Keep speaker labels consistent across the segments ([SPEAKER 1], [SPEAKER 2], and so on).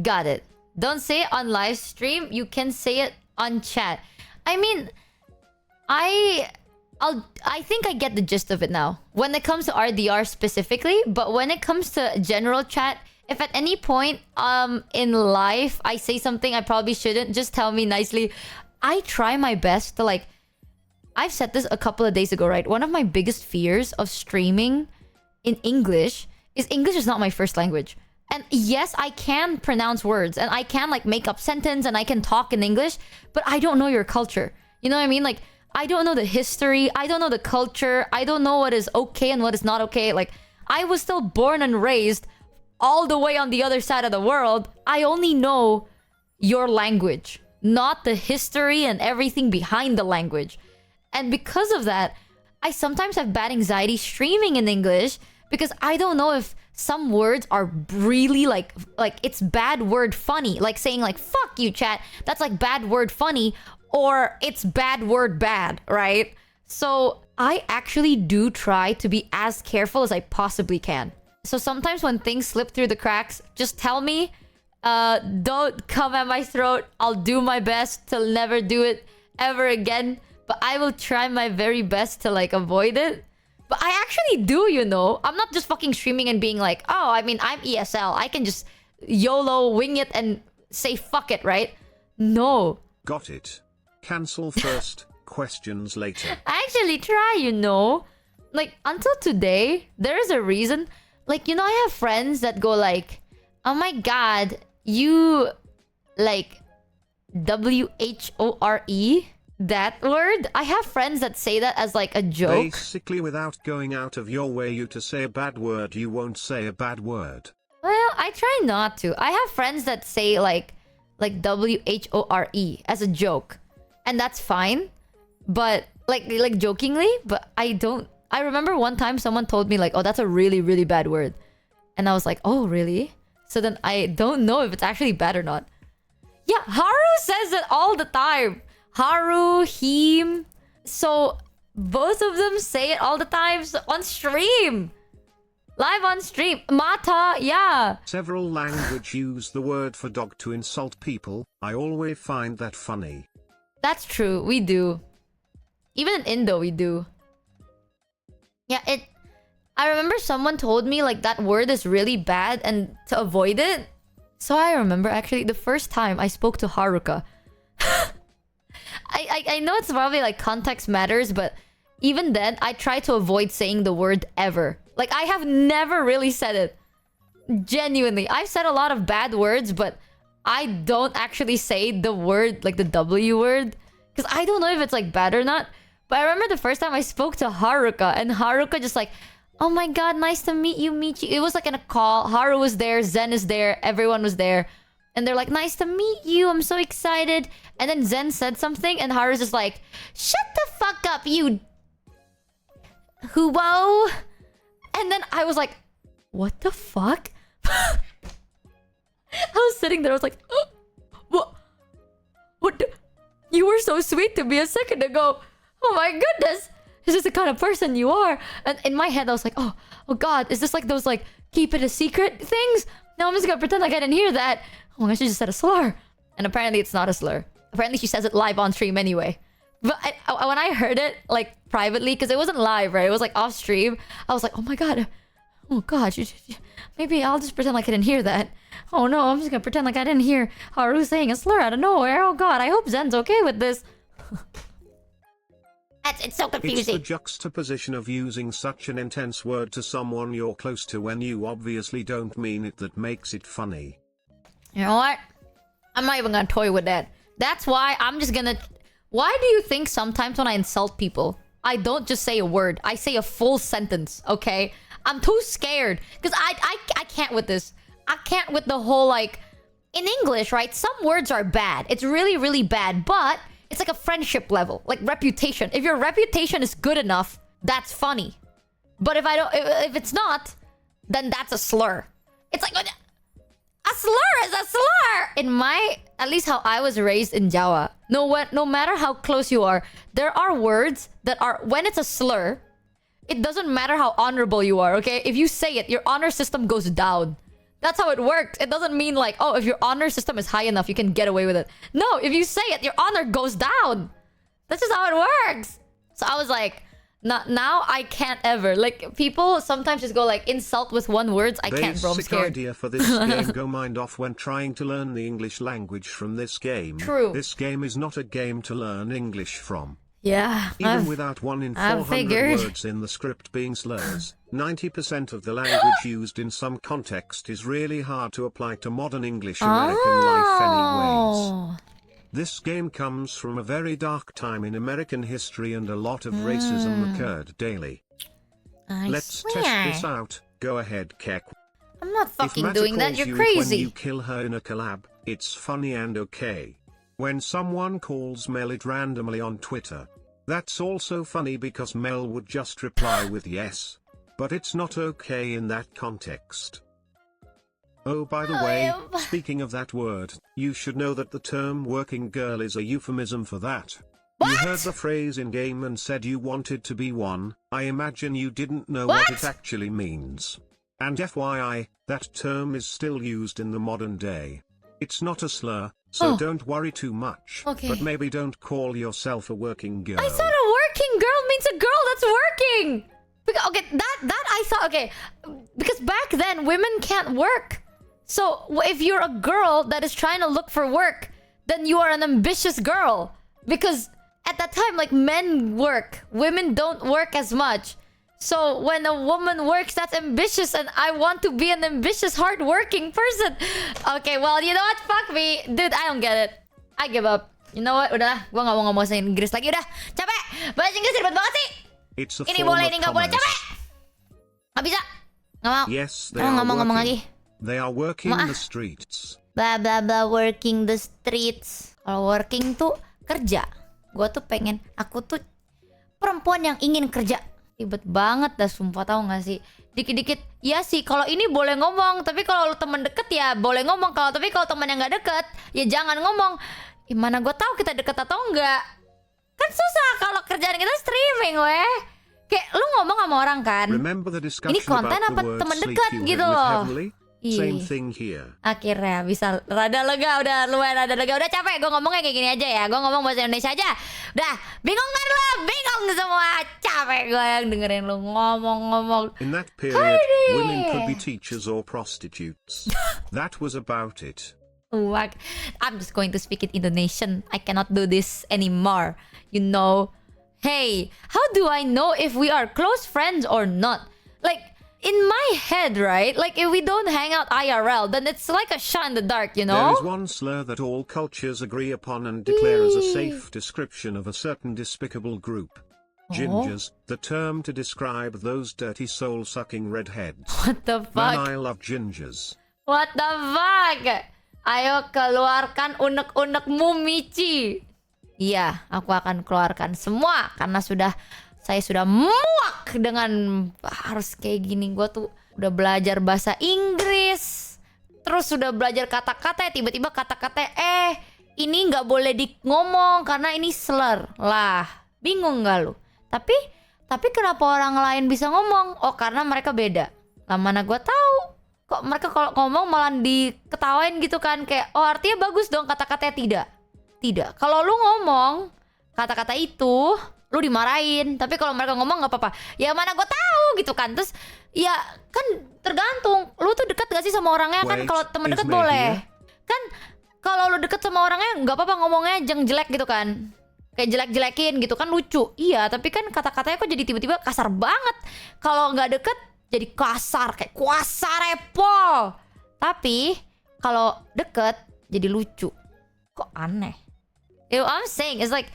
[SPEAKER 1] Got it. Don't say it on live stream. You can say it on chat. I mean, I think I get the gist of it now. When it comes to RDR specifically, but when it comes to general chat, if at any point in life I say something I probably shouldn't, just tell me nicely. I try my best to like... I've said this a couple of days ago, right? One of my biggest fears of streaming in English is not my first language. And yes, I can pronounce words and I can like make up sentence and I can talk in English, but I don't know your culture. You know what I mean? Like, I don't know the history. I don't know the culture. I don't know what is okay and what is not okay. Like, I was still born and raised all the way on the other side of the world. I only know your language, not the history and everything behind the language. And because of that, I sometimes have bad anxiety streaming in English because I don't know if some words are really like it's bad word funny. Like saying like, fuck you, chat. That's like bad word funny. Or it's bad word bad, right? So I actually do try to be as careful as I possibly can. So sometimes when things slip through the cracks, just tell me. Don't come at my throat. I'll do my best to never do it ever again. But I will try my very best to like avoid it. But I actually do, you know. I'm not just fucking streaming and being like, oh, I mean, I'm ESL. I can just YOLO, wing it, and say fuck it, right? No.
[SPEAKER 2] Got it. Cancel first, questions later.
[SPEAKER 1] I actually try, you know. Like, until today, there is a reason. Like, you know, I have friends that go like, oh my god, you... like... WHORE? That word? I have friends that say that as like a joke.
[SPEAKER 2] Basically, without going out of your way to say a bad word, you won't say a bad word.
[SPEAKER 1] Well, I try not to. I have friends that say like WHORE as a joke. And that's fine. But like jokingly, but I don't... I remember one time someone told me like, oh, that's a really, really bad word. And I was like, oh, really? So then I don't know if it's actually bad or not. Yeah, Haru says it all the time. Haru, him. So both of them say it all the time on stream. Live on stream. Mata, yeah.
[SPEAKER 2] Several languages use the word for dog to insult people. I always find that funny.
[SPEAKER 1] That's true. We do. Even in Indo, we do. Yeah, I remember someone told me like that word is really bad and to avoid it. So I remember actually the first time I spoke to Haruka. I know it's probably like context matters, but even then, I try to avoid saying the word ever. Like, I have never really said it. Genuinely. I've said a lot of bad words, but I don't actually say the word, like the W word. Because I don't know if it's like bad or not. But I remember the first time I spoke to Haruka, and Haruka just like, oh my god, nice to meet you, Michi. It was like in a call. Haru was there, Zen is there, everyone was there. And they're like, nice to meet you, I'm so excited. And then Zen said something, and Haru's just like, shut the fuck up, you... Huo. And then I was like, what the fuck? I was sitting there, I was like, oh, what? What the... You were so sweet to me a second ago. Oh my goodness. Is this the kind of person you are? And in my head, I was like, oh god, is this like those like, keep it a secret things? No, I'm just gonna pretend like I didn't hear that. Oh my gosh, she just said a slur. And apparently it's not a slur. Apparently she says it live on stream anyway. But when I heard it, like, privately, because it wasn't live, right? It was, like, off stream. I was like, oh my god. Oh god. Maybe I'll just pretend like I didn't hear that. Oh no, I'm just gonna pretend like I didn't hear Haru saying a slur out of nowhere. Oh god, I hope Zen's okay with this. It's so confusing.
[SPEAKER 2] It's the juxtaposition of using such an intense word to someone you're close to when you obviously don't mean it that makes it funny.
[SPEAKER 1] You know what? I'm not even gonna toy with that. That's why I'm just gonna... Why do you think sometimes when I insult people, I don't just say a word? I say a full sentence, okay? I'm too scared. Because I can't with this. I can't with the whole, like... In English, right? Some words are bad. It's really, really bad. But it's like a friendship level. Like reputation. If your reputation is good enough, that's funny. But if it's not, then that's a slur. It's like... A slur is a slur! In my... At least how I was raised in Jawa. No matter how close you are, there are words that are... When it's a slur, it doesn't matter how honorable you are, okay? If you say it, your honor system goes down. That's how it works. It doesn't mean like, oh, if your honor system is high enough, you can get away with it. No, if you say it, your honor goes down. That's just how it works. So I was like, now I can't ever. Like, people sometimes just go like, insult with one words. I can't, bro. I'm
[SPEAKER 2] Basic
[SPEAKER 1] scared.
[SPEAKER 2] idea for this game: go mind off when trying to learn the English language from this game.
[SPEAKER 1] True.
[SPEAKER 2] This game is not a game to learn English from.
[SPEAKER 1] Yeah.
[SPEAKER 2] Even without 1 in 400
[SPEAKER 1] figured.
[SPEAKER 2] words in the script being slurs, 90% of the language used in some context is really hard to apply to modern English American life anyways. This game comes from a very dark time in American history and a lot of racism occurred daily. Let's test this out. Go ahead, Kek.
[SPEAKER 1] I'm not fucking
[SPEAKER 2] Matter
[SPEAKER 1] doing that.
[SPEAKER 2] calls
[SPEAKER 1] You're
[SPEAKER 2] you
[SPEAKER 1] crazy.
[SPEAKER 2] When you kill her in a collab, it's funny and okay. When someone calls Mel it randomly on Twitter, that's also funny because Mel would just reply with yes. But it's not okay in that context. Oh, by the way, speaking of that word, you should know that the term working girl is a euphemism for that.
[SPEAKER 1] What?
[SPEAKER 2] You heard the phrase in game and said you wanted to be one. I imagine you didn't know what it actually means. And FYI, that term is still used in the modern day. It's not a slur, so don't worry too much.
[SPEAKER 1] Okay.
[SPEAKER 2] But maybe don't call yourself a working girl.
[SPEAKER 1] I thought a working girl means a girl that's working. Okay, that I thought, okay, because back then women can't work. So if you're a girl that is trying to look for work, then you are an ambitious girl. Because at that time, like, men work, women don't work as much. So when a woman works, that's ambitious, and I want to be an ambitious, hardworking person. Okay, well, you know what? Fuck me. Dude, I don't get it. I give up. You know what? Udah, gua gak mau ngomong bahasa Inggris lagi. Udah, capek. Bahasa Inggris ribet banget sih.
[SPEAKER 2] It's a
[SPEAKER 1] Ini
[SPEAKER 2] form
[SPEAKER 1] boleh,
[SPEAKER 2] of
[SPEAKER 1] ini gak boleh.
[SPEAKER 2] commerce.
[SPEAKER 1] Capek. Gak bisa. Gak mau.
[SPEAKER 2] Yes, they
[SPEAKER 1] Oh,
[SPEAKER 2] are
[SPEAKER 1] ngomong
[SPEAKER 2] working.
[SPEAKER 1] lagi.
[SPEAKER 2] They are working the streets.
[SPEAKER 1] Blah blah blah, working the streets. Kalau working tuh kerja. Gua tuh pengen, aku tuh perempuan yang ingin kerja. Ribet banget dah, sumpah, tahu gak sih? Dikit-dikit, ya sih, kalau ini boleh ngomong, tapi kalau temen deket ya boleh ngomong. Tapi kalau temen yang gak deket, ya jangan ngomong. Gimana gue tahu kita deket atau enggak? Kan susah kalau kerjaan kita streaming, weh. Kayak lu ngomong sama orang kan, ini konten apa temen dekat gitu loh.
[SPEAKER 2] Same thing here.
[SPEAKER 1] Akhirnya bisa rada lega, udah lumayan rada lega. Udah capek, gue ngomongnya kayak gini aja ya. Gue ngomong bahasa Indonesia aja. Udah, bingung kan lo? Bingung semua. Capek gue yang dengerin lu ngomong-ngomong.
[SPEAKER 2] In that period, women could be teachers or prostitutes. That was about it.
[SPEAKER 1] I'm just going to speak in Indonesian. I cannot do this anymore. You know. Hey, how do I know if we are close friends or not? Like, in my head, right? Like, if we don't hang out IRL, then it's like a shot in the dark, you know?
[SPEAKER 2] There is one slur that all cultures agree upon and declare as a safe description of a certain despicable group. Gingers, the term to describe those dirty soul-sucking redheads.
[SPEAKER 1] What the fuck?
[SPEAKER 2] Man, I love gingers.
[SPEAKER 1] What the fuck? Ayo keluarkan unek-unekmu, Michi. Iya, aku akan keluarkan semua karena saya sudah muak dengan harus kayak gini. Gue tuh udah belajar bahasa Inggris, terus udah belajar kata-kata, tiba-tiba kata-kata ini nggak boleh ngomong karena ini slur lah. Bingung nggak lu? Tapi kenapa orang lain bisa ngomong? Oh, karena mereka beda. Lah mana gue tahu? Kok mereka kalau ngomong malah diketawain gitu kan? Kayak, oh artinya bagus dong, kata-katanya tidak. Kalau lu ngomong kata-kata itu, lu dimarahin. Tapi kalau mereka ngomong nggak apa-apa. Ya mana gue tahu gitu kan. Terus ya kan tergantung. Lu tuh dekat gak sih sama orangnya? Kan kalau temen deket boleh. Kan kalau lu deket sama orangnya nggak apa-apa ngomongnya jelek gitu kan. Kayak jelek-jelekin gitu kan lucu. Iya, tapi kan kata-katanya kok jadi tiba-tiba kasar banget. Kalau nggak deket jadi kasar, kayak kuasa repol. Tapi kalau deket jadi lucu. Kok aneh? You know what I'm saying is like,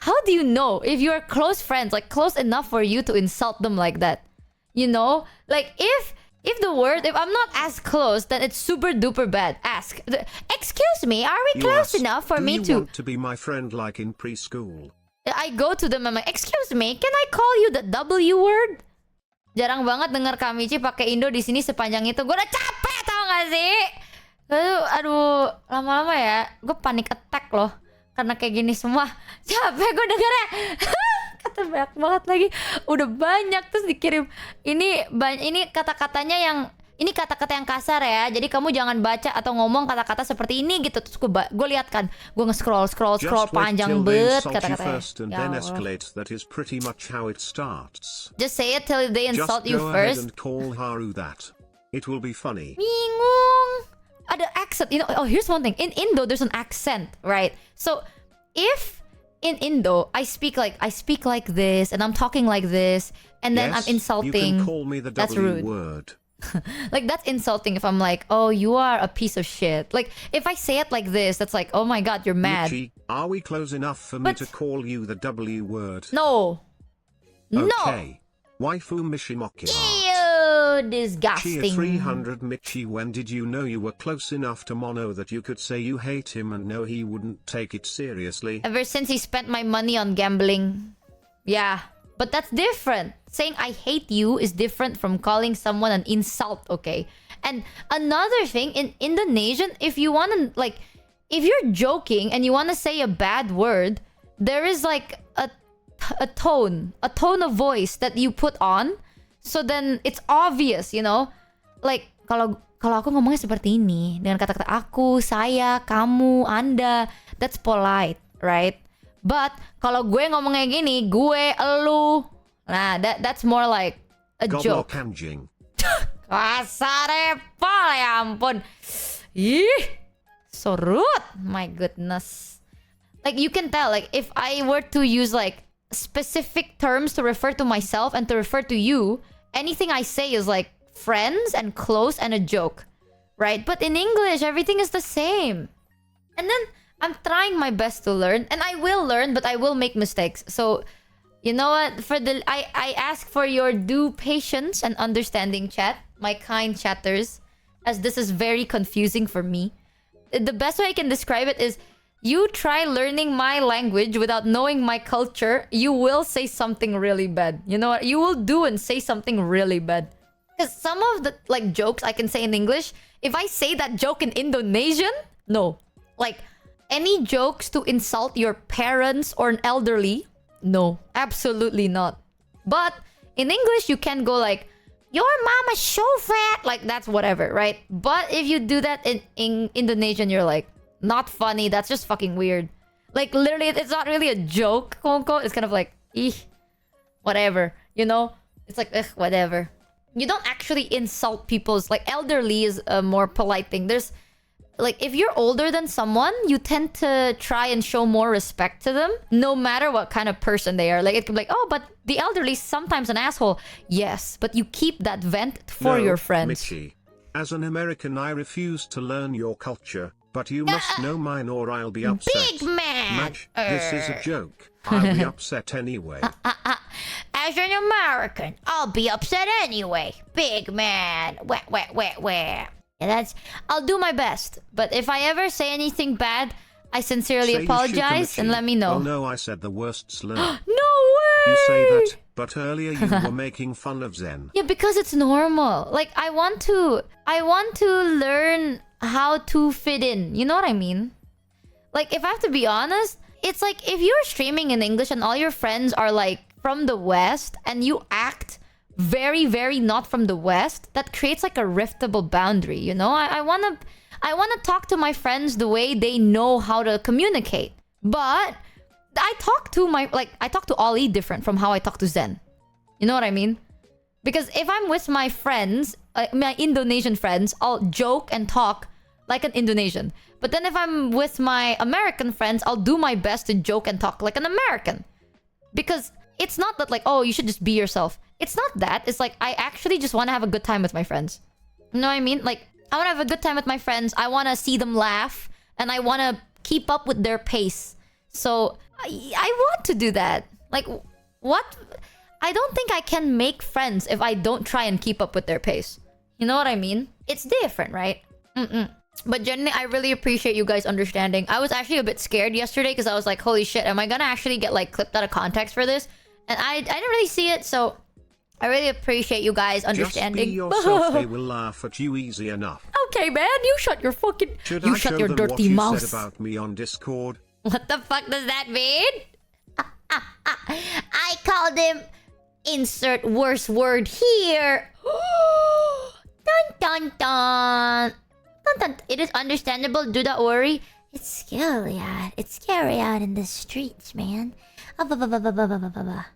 [SPEAKER 1] how do you know if you're close friends, like close enough for you to insult them like that? You know, like if I'm not as close, then it's super duper bad. Ask, excuse me, are we close enough for me to?
[SPEAKER 2] Do you want to be my friend like in preschool?
[SPEAKER 1] I go to them, I'm like, excuse me, can I call you the W word? Jarang banget denger Kak Michi pakai Indo di sini sepanjang itu. Gue udah capek, tau gak sih? Aduh, lama-lama ya, gue panic attack loh. Karena kayak gini semua. Capek gue dengernya. Kata banyak banget lagi. Udah banyak terus dikirim. Ini kata-katanya ini kata-kata yang kasar ya. Jadi kamu jangan baca atau ngomong kata-kata seperti ini gitu. Terus gue lihat kan, gue nge-scroll panjang banget kata-katanya.
[SPEAKER 2] That is pretty much how it starts.
[SPEAKER 1] Just say it till they insult you first.
[SPEAKER 2] Just go ahead and call Haru that. It will be funny.
[SPEAKER 1] Bingung. Ada accent. You know, oh, here's one thing. In Indo, there's an accent, right? So, if in Indo, I speak like this, and I'm talking like this, and then
[SPEAKER 2] yes,
[SPEAKER 1] I'm insulting.
[SPEAKER 2] You can call me the
[SPEAKER 1] that's
[SPEAKER 2] W
[SPEAKER 1] rude.
[SPEAKER 2] word.
[SPEAKER 1] Like, that's insulting if I'm like, oh, you are a piece of shit. Like, if I say it like this, that's like, oh my god, you're mad.
[SPEAKER 2] Michi, are we close enough for me to call you the W word?
[SPEAKER 1] No.
[SPEAKER 2] Okay. Waifu Mishimoki.
[SPEAKER 1] Ew, disgusting.
[SPEAKER 2] Cheer 300 Michi, when did you know you were close enough to Mono that you could say you hate him and know he wouldn't take it seriously?
[SPEAKER 1] Ever since he spent my money on gambling. Yeah. But that's different. Saying I hate you is different from calling someone an insult, okay? And another thing, in Indonesian, if you want to, like, if you're joking and you want to say a bad word, there is like a tone of voice that you put on, so then it's obvious, you know? Like, kalau aku ngomongnya seperti ini dengan kata-kata aku, saya, kamu, anda, that's polite, right? But kalau gue ngomongnya gini, gue, elu, nah, that's more like a joke. Kasar pal, ya ampun. Ih, so rude. My goodness. Like, you can tell, like, if I were to use like specific terms to refer to myself and to refer to you, anything I say is like friends and close and a joke, right? But in English, everything is the same. And then I'm trying my best to learn, and I will learn, but I will make mistakes. So, you know what? I ask for your due patience and understanding, chat, my kind chatters, as this is very confusing for me. The best way I can describe it is, you try learning my language without knowing my culture, you will say something really bad. You know what? You will do and say something really bad. Because some of the like jokes I can say in English, if I say that joke in Indonesian, no. Like, any jokes to insult your parents or an elderly, no, absolutely not. But in English, you can go like, your mama's so fat, like that's whatever, right? But if you do that in Indonesian, you're like, not funny, that's just fucking weird. Like, literally, it's not really a joke, quote unquote. It's kind of like, whatever, you know? It's like, whatever. You don't actually insult people's, like, elderly is a more polite thing. There's, like, if you're older than someone, you tend to try and show more respect to them, no matter what kind of person they are. Like, it could be like, oh, but the elderly is sometimes an asshole. Yes, but you keep that vent for your friends.
[SPEAKER 2] Michi, as an American, I refuse to learn your culture. But you must know mine or I'll be upset.
[SPEAKER 1] Big man!
[SPEAKER 2] Match, this is a joke. I'll be upset anyway.
[SPEAKER 1] As an American, I'll be upset anyway. Big man. Wah. Yeah, I'll do my best. But if I ever say anything bad, I sincerely apologize and let me know.
[SPEAKER 2] Oh no, I said the worst slur.
[SPEAKER 1] No way!
[SPEAKER 2] You say that, but earlier you were making fun of Zen.
[SPEAKER 1] Yeah, because it's normal. Like, I want to learn how to fit in. You know what I mean? Like, if I have to be honest, it's like if you're streaming in English and all your friends are like from the West and you act very, very not from the West, that creates like a riftable boundary, you know? I wanna talk to my friends the way they know how to communicate. But I talk to Ollie different from how I talk to Zen. You know what I mean? Because if I'm with my friends, my Indonesian friends, I'll joke and talk like an Indonesian. But then if I'm with my American friends, I'll do my best to joke and talk like an American. Because it's not that like, oh, you should just be yourself. It's not that. It's like, I actually just want to have a good time with my friends. You know what I mean? Like, I want to have a good time with my friends. I want to see them laugh. And I want to keep up with their pace. So, I want to do that. Like, what? I don't think I can make friends if I don't try and keep up with their pace. You know what I mean? It's different, right? But generally, I really appreciate you guys understanding. I was actually a bit scared yesterday because I was like, holy shit, am I gonna actually get like clipped out of context for this? And I didn't really see it, so I really appreciate you guys understanding.
[SPEAKER 2] Just be yourself, they will laugh at you easy enough.
[SPEAKER 1] Okay, man, you shut your fucking...
[SPEAKER 2] Should
[SPEAKER 1] you
[SPEAKER 2] I
[SPEAKER 1] shut
[SPEAKER 2] show
[SPEAKER 1] your
[SPEAKER 2] them
[SPEAKER 1] dirty
[SPEAKER 2] what you
[SPEAKER 1] mouth.
[SPEAKER 2] said about me on Discord?
[SPEAKER 1] What the fuck does that mean? I called him... Insert worst word here. Dun dun dun. Dun dun. It is understandable. Do not worry. It's scary out. It's scary out in the streets, man. Ah, bah, bah, bah, bah, bah, bah, bah, bah.